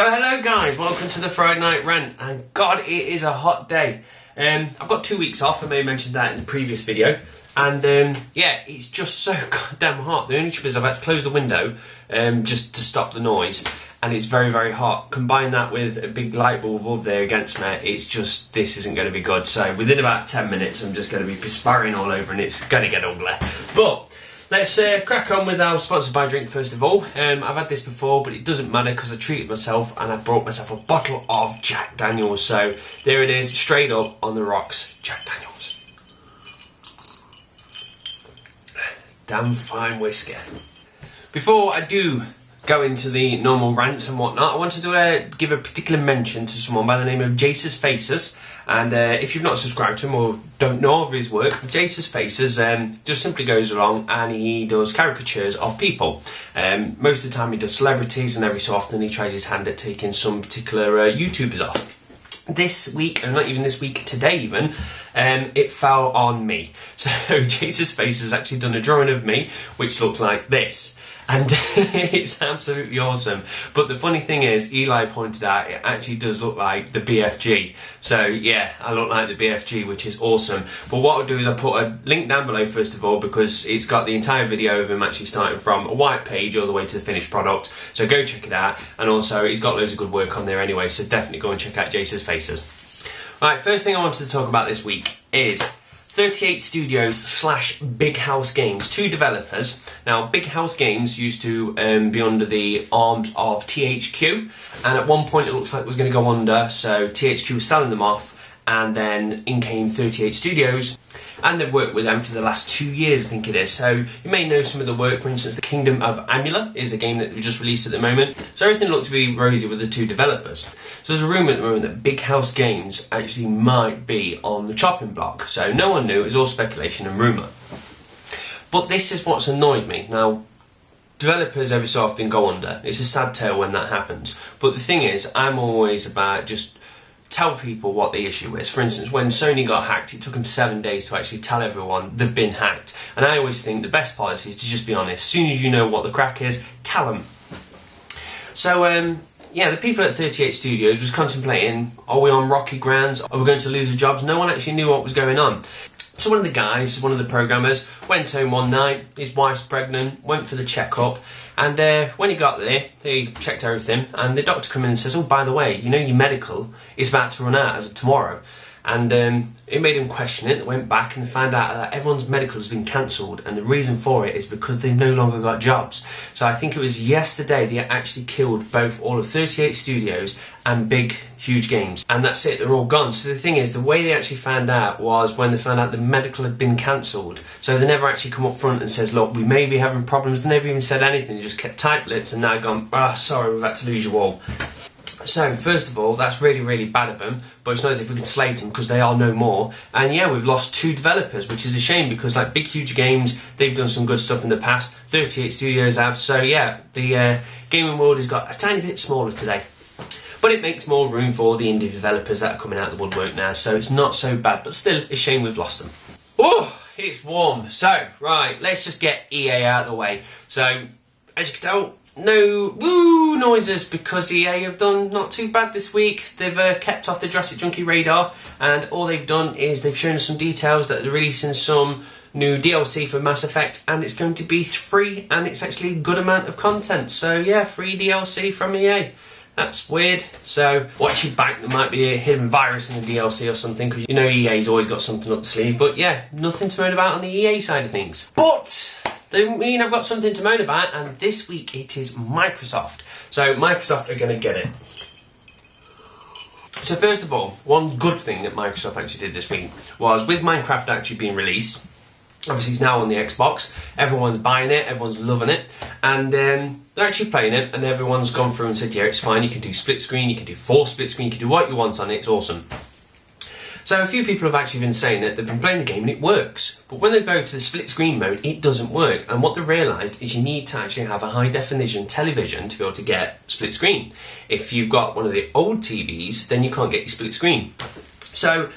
So hello guys, welcome to the Friday Night Rant, and God, it is a hot day. I've got 2 weeks off, I may have mentioned that in the previous video, and yeah, it's just so goddamn hot. The only trouble is I've had to close the window just to stop the noise, and it's very, very hot. Combine that with a big light bulb above there against me, it's just, this isn't going to be good. So within about 10 minutes, I'm just going to be perspiring all over, and it's going to get ugly. But let's crack on with our sponsored by drink first of all. I've had this before, but it doesn't matter because I treated myself and I've brought myself a bottle of Jack Daniels. So there it is, straight up on the rocks, Jack Daniels. Damn fine whiskey. Before I do go into the normal rants and whatnot, I wanted to give a particular mention to someone by the name of Jacesfaces. And if you've not subscribed to him or don't know of his work, Jacesfaces just simply goes along and he does caricatures of people. Most of the time he does celebrities, and every so often he tries his hand at taking some particular YouTubers off. This week, or not even this week, today even, it fell on me. So Jacesfaces has actually done a drawing of me, which looks like this. And it's absolutely awesome. But the funny thing is, Eli pointed out, it actually does look like the BFG. So yeah, I look like the BFG, which is awesome. But what I'll do is I'll put a link down below first of all, because it's got the entire video of him actually starting from a white page all the way to the finished product. So go check it out. And also, he's got loads of good work on there anyway, so definitely go and check out Jacesfaces. Right, first thing I wanted to talk about this week is 38 Studios / Big House Games, two developers. Now, Big House Games used to be under the arms of THQ, and at one point it looks like it was going to go under, so THQ was selling them off, and then in came 38 Studios, and they've worked with them for the last 2 years, I think it is. So you may know some of the work. For instance, The Kingdom of Amula is a game that we just released at the moment. So everything looked to be rosy with the two developers. So there's a rumour at the moment that Big House Games actually might be on the chopping block. So no one knew, it was all speculation and rumour. But this is what's annoyed me. Now, developers every so often go under. It's a sad tale when that happens. But the thing is, I'm always about just tell people what the issue is. For instance, when Sony got hacked, it took them 7 days to actually tell everyone they've been hacked. And I always think the best policy is to just be honest. As soon as you know what the crack is, tell them. So, yeah, the people at 38 Studios was contemplating, are we on rocky grounds? Are we going to lose our jobs? No one actually knew what was going on. So one of the guys, one of the programmers, went home one night, his wife's pregnant, went for the checkup, and when he got there, he checked everything, and the doctor came in and says, oh, by the way, you know your medical is about to run out as of tomorrow. And it made him question it. They went back and found out that everyone's medical has been cancelled, and the reason for it is because they've no longer got jobs. So I think it was yesterday they actually killed both all of 38 Studios and Big Huge Games, and that's it, they're all gone. So the thing is, the way they actually found out was when they found out the medical had been cancelled. So they never actually come up front and says, look, we may be having problems. They never even said anything, they just kept tight-lipped and now gone, ah, sorry, we've had to lose you all. So, first of all, that's really, really bad of them, but it's nice if we can slate them because they are no more. And yeah, we've lost two developers, which is a shame because, like, Big Huge Games, they've done some good stuff in the past, 38 Studios have, so yeah, the gaming world has got a tiny bit smaller today. But it makes more room for the indie developers that are coming out of the woodwork now, so it's not so bad, but still, a shame we've lost them. Oh, it's warm. So, right, let's just get EA out of the way. So, as you can tell, no woo noises because EA have done not too bad this week. They've kept off the Jurassic Junkie radar, and all they've done is they've shown us some details that they're releasing some new DLC for Mass Effect, and it's going to be free, and it's actually a good amount of content. So yeah, free DLC from EA. That's weird. So watch your back, there might be a hidden virus in the DLC or something, because you know EA's always got something up the sleeve. But yeah, nothing to moan about on the EA side of things. But doesn't mean I've got something to moan about, and this week it is Microsoft. So Microsoft are going to get it. So first of all, one good thing that Microsoft actually did this week was with Minecraft actually being released, obviously it's now on the Xbox, everyone's buying it, everyone's loving it, and they're actually playing it, and everyone's gone through and said, yeah, it's fine, you can do split screen, you can do full split screen, you can do what you want on it, it's awesome. So a few people have actually been saying that they've been playing the game and it works, but when they go to the split screen mode, it doesn't work. And what they've realised is you need to actually have a high definition television to be able to get split screen. If you've got one of the old TVs, then you can't get your split screen. So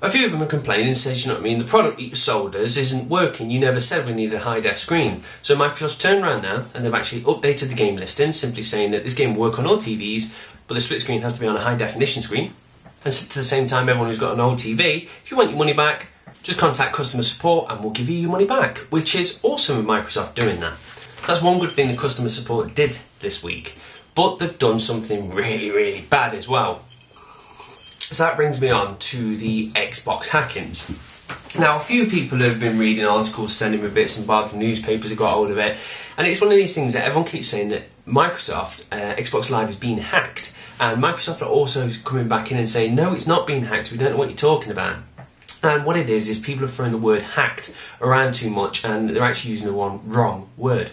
A few of them are complaining and says, you know what I mean, the product that you sold us isn't working, you never said we needed a high def screen. So Microsoft's turned around now and they've actually updated the game listing, simply saying that this game will work on all TVs, but the split screen has to be on a high definition screen. And to the same time, everyone who's got an old TV, if you want your money back, just contact customer support and we'll give you your money back, which is awesome with Microsoft doing that. So that's one good thing the customer support did this week, but they've done something really, really bad as well. So that brings me on to the Xbox hackings. Now, a few people have been reading articles, sending me bits and bobs, newspapers have got hold of it, and it's one of these things that everyone keeps saying that Microsoft, Xbox Live is being hacked, and Microsoft are also coming back in and saying, no, it's not being hacked, we don't know what you're talking about. And what it is people are throwing the word hacked around too much and they're actually using the wrong word.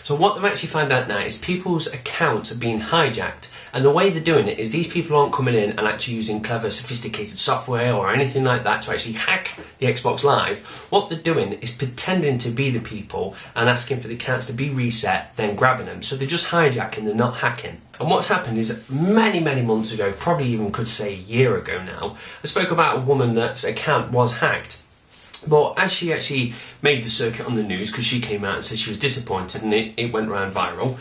So what they've actually found out now is people's accounts are being hijacked, and the way they're doing it is these people aren't coming in and actually using clever, sophisticated software or anything like that to actually hack the Xbox Live. What they're doing is pretending to be the people and asking for the accounts to be reset, then grabbing them. So they're just hijacking, they're not hacking. And what's happened is many, many months ago, probably even could say a year ago now, I spoke about a woman that's account was hacked. But as she actually made the circuit on the news, because she came out and said she was disappointed and it went around viral,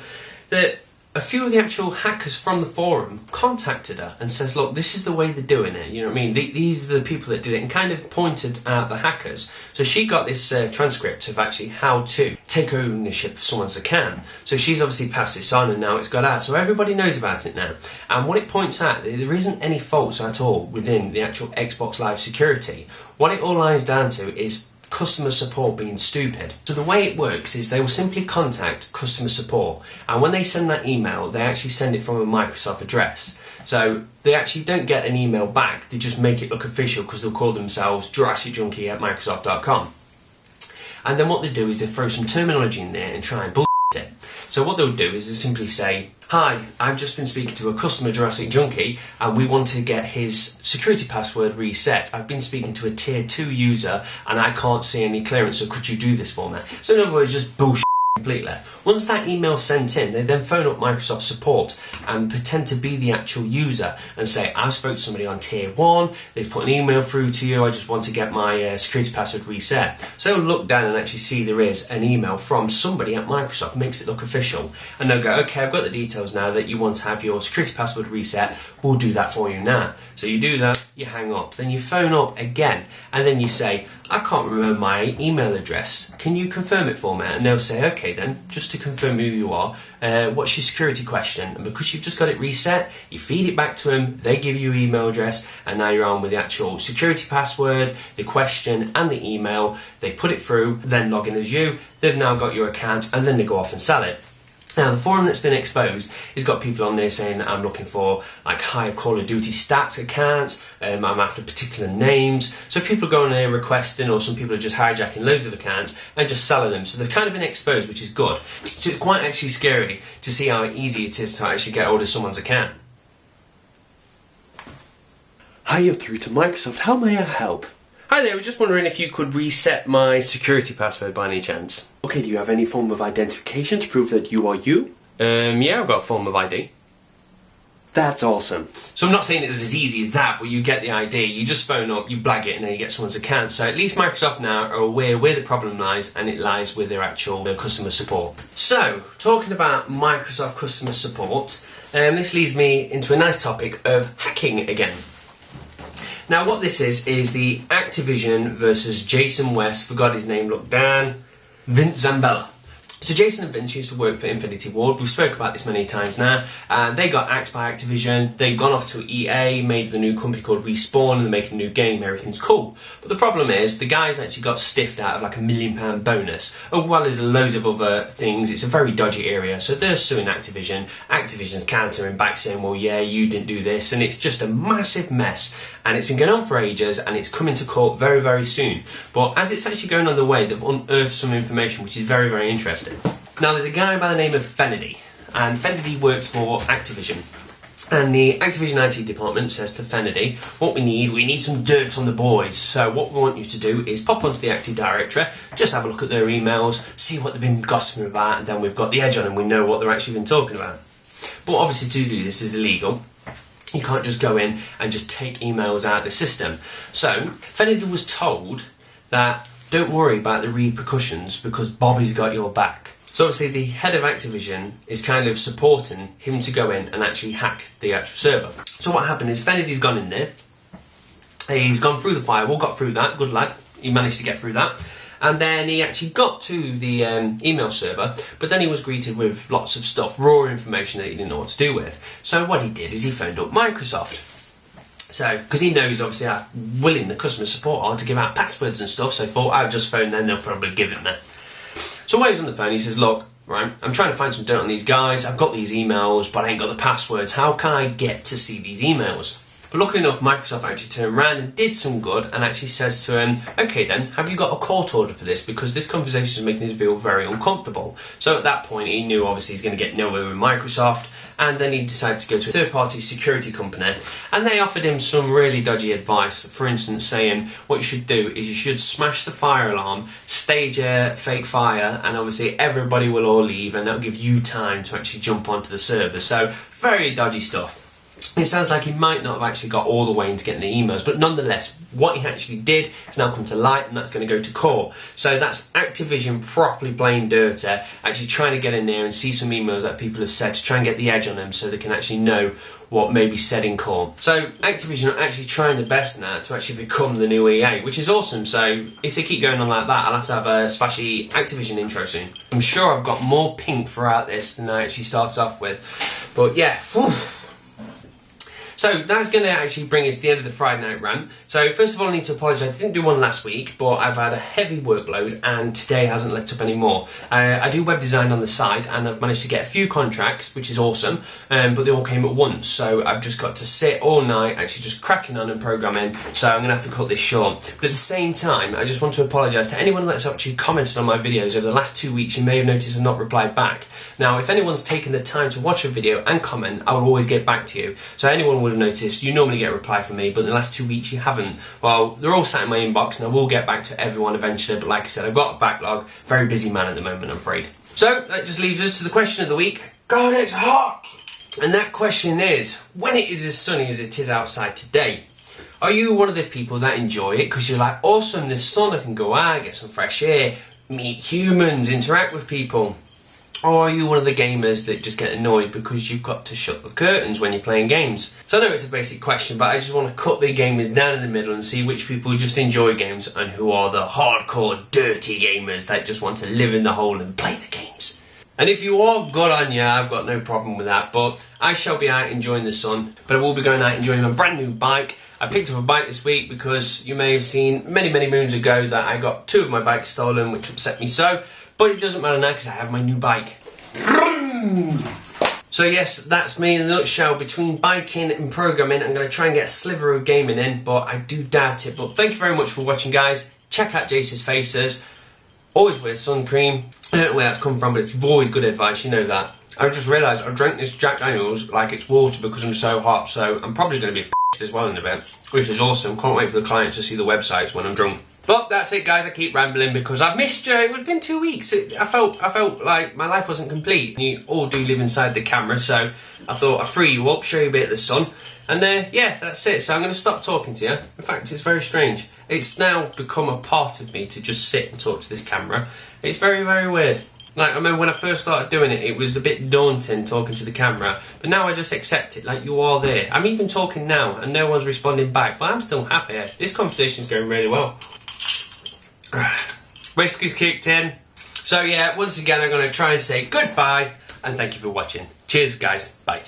that a few of the actual hackers from the forum contacted her and says, look, this is the way they're doing it, you know what I mean? These are the people that did it, and kind of pointed at the hackers. So she got this transcript of actually how to take ownership of someone's account. So she's obviously passed this on and now it's got out. So everybody knows about it now. And what it points out, there isn't any faults at all within the actual Xbox Live security. What it all lines down to is customer support being stupid. So the way it works is they will simply contact customer support, and when they send that email, they actually send it from a Microsoft address. So they actually don't get an email back, they just make it look official because they'll call themselves JurassicJunkie@Microsoft.com. And then what they do is they throw some terminology in there and try and bullshit it. So what they'll do is they simply say, hi, I've just been speaking to a customer, Jurassic Junkie, and we want to get his security password reset. I've been speaking to a tier 2 user and I can't see any clearance, so could you do this for me? So in other words, just bullshit completely. Once that email's sent in, they then phone up Microsoft support and pretend to be the actual user and say, I spoke to somebody on tier 1, they've put an email through to you, I just want to get my security password reset. So they'll look down and actually see there is an email from somebody at Microsoft, makes it look official, and they'll go, okay, I've got the details now that you want to have your security password reset, we'll do that for you now. So you do that, you hang up, then you phone up again, and then you say, I can't remember my email address, can you confirm it for me? And they'll say, okay then, just to confirm who you are, what's your security question? And because you've just got it reset, you feed it back to them, they give you your email address, and now you're on with the actual security password, the question and the email, they put it through, then log in as you, they've now got your account, and then they go off and sell it. Now, the forum that's been exposed has got people on there saying I'm looking for like higher Call of Duty stats accounts, I'm after particular names. So people are going there requesting, or some people are just hijacking loads of accounts and just selling them. So they've kind of been exposed, which is good. So it's quite actually scary to see how easy it is to actually get hold of someone's account. Hi, you're through to Microsoft. How may I help? Hi there, I was just wondering if you could reset my security password by any chance. Okay, do you have any form of identification to prove that you are you? Yeah, I've got a form of ID. That's awesome. So I'm not saying it's as easy as that, but you get the ID, you just phone up, you blag it, and then you get someone's account. So at least Microsoft now are aware where the problem lies, and it lies with their actual customer support. So, talking about Microsoft customer support, this leads me into a nice topic of hacking again. Now what this is the Activision versus Jason West, forgot his name, look down, Vince Zambella. So Jason and Vince used to work for Infinity Ward. We've spoke about this many times now. They got axed by Activision. They've gone off to EA, made the new company called Respawn, and they're making a new game. Everything's cool. But the problem is, the guys actually got stiffed out of like £1 million bonus, as well as loads of other things. It's a very dodgy area. So they're suing Activision. Activision's countering back saying, well, yeah, you didn't do this. And it's just a massive mess. And it's been going on for ages, and it's coming to court very, very soon. But as it's actually going on the way, they've unearthed some information which is very, very interesting. Now, there's a guy by the name of Fennedy, and Fennedy works for Activision. And the Activision IT department says to Fennedy, what we need some dirt on the boys. So what we want you to do is pop onto the Active Directory, just have a look at their emails, see what they've been gossiping about, and then we've got the edge on them, we know what they're actually been talking about. But obviously to do this is illegal. You can't just go in and just take emails out of the system. So Kennedy was told that don't worry about the repercussions because Bobby's got your back. So obviously the head of Activision is kind of supporting him to go in and actually hack the actual server. So what happened is Kennedy's gone in there, he's gone through the firewall, got through that, good lad, he managed to get through that. And then he actually got to the email server, but then he was greeted with lots of stuff, raw information that he didn't know what to do with. So what he did is he phoned up Microsoft. So, because he knows obviously how willing the customer support are to give out passwords and stuff, so he thought, I'll just phone them, they'll probably give it me. So while he's on the phone, he says, look, right, I'm trying to find some dirt on these guys, I've got these emails, but I ain't got the passwords, how can I get to see these emails? But luckily enough, Microsoft actually turned around and did some good and actually says to him, okay then, have you got a court order for this? Because this conversation is making us feel very uncomfortable. So at that point, he knew obviously he's going to get nowhere with Microsoft, and then he decided to go to a third-party security company, and they offered him some really dodgy advice. For instance, saying what you should do is you should smash the fire alarm, stage a fake fire, and obviously everybody will all leave, and that'll give you time to actually jump onto the server. So very dodgy stuff. It sounds like he might not have actually got all the way into getting the emails, but nonetheless, what he actually did has now come to light, and that's going to go to court. So that's Activision properly playing dirty, actually trying to get in there and see some emails that people have said to try and get the edge on them so they can actually know what may be said in court. So Activision are actually trying their best now to actually become the new EA, which is awesome. So if they keep going on like that, I'll have to have a splashy Activision intro soon. I'm sure I've got more pink throughout this than I actually started off with. But yeah, whew. So that's going to actually bring us to the end of the Friday Night Rant. So first of all, I need to apologise. I didn't do one last week, but I've had a heavy workload and today hasn't let up anymore. I do web design on the side and I've managed to get a few contracts, which is awesome, but they all came at once. So I've just got to sit all night actually just cracking on and programming, so I'm going to have to cut this short. But at the same time, I just want to apologise to anyone that's actually commented on my videos over the last 2 weeks. You may have noticed I've not replied back. Now, if anyone's taken the time to watch a video and comment, I will always get back to you. So anyone would have noticed, you normally get a reply from me, but in the last 2 weeks you haven't. Well, they're all sat in my inbox and I will get back to everyone eventually, but like I said, I've got a backlog. Very busy man at the moment, I'm afraid. So that just leaves us to the question of the week. God, it's hot! And that question is, when it is as sunny as it is outside today, are you one of the people that enjoy it because you're like, awesome, there's sun, I can go out, get some fresh air, meet humans, interact with people? Or are you one of the gamers that just get annoyed because you've got to shut the curtains when you're playing games? So I know it's a basic question, but I just want to cut the gamers down in the middle and see which people just enjoy games and who are the hardcore, dirty gamers that just want to live in the hole and play the games. And if you are, good on you, I've got no problem with that, but I shall be out enjoying the sun, but I will be going out enjoying my brand new bike. I picked up a bike this week because you may have seen many moons ago that I got 2 of my bikes stolen, which upset me so. But it doesn't matter now because I have my new bike. So yes, that's me in a nutshell. Between biking and programming, I'm going to try and get a sliver of gaming in, but I do doubt it. But thank you very much for watching, guys. Check out Jacesfaces. Always wear sun cream. I don't know where that's come from, but it's always good advice, you know that. I just realised I drank this Jack Daniels like it's water because I'm so hot, so I'm probably going to be pissed as well in a bit, which is awesome. Can't wait for the clients to see the websites when I'm drunk. But that's it, guys. I keep rambling because I've missed you. It's been 2 weeks. I felt like my life wasn't complete. You all do live inside the camera, so I thought I'd free you up, show you a bit of the sun. And yeah, that's it. So I'm going to stop talking to you. In fact, it's very strange. It's now become a part of me to just sit and talk to this camera. It's very weird. Like, I remember when I first started doing it, it was a bit daunting talking to the camera, but now I just accept it, like, you are there. I'm even talking now, and no one's responding back, but I'm still happy. This conversation's going really well. Whiskey's kicked in. So yeah, once again, I'm going to try and say goodbye, and thank you for watching. Cheers, guys. Bye.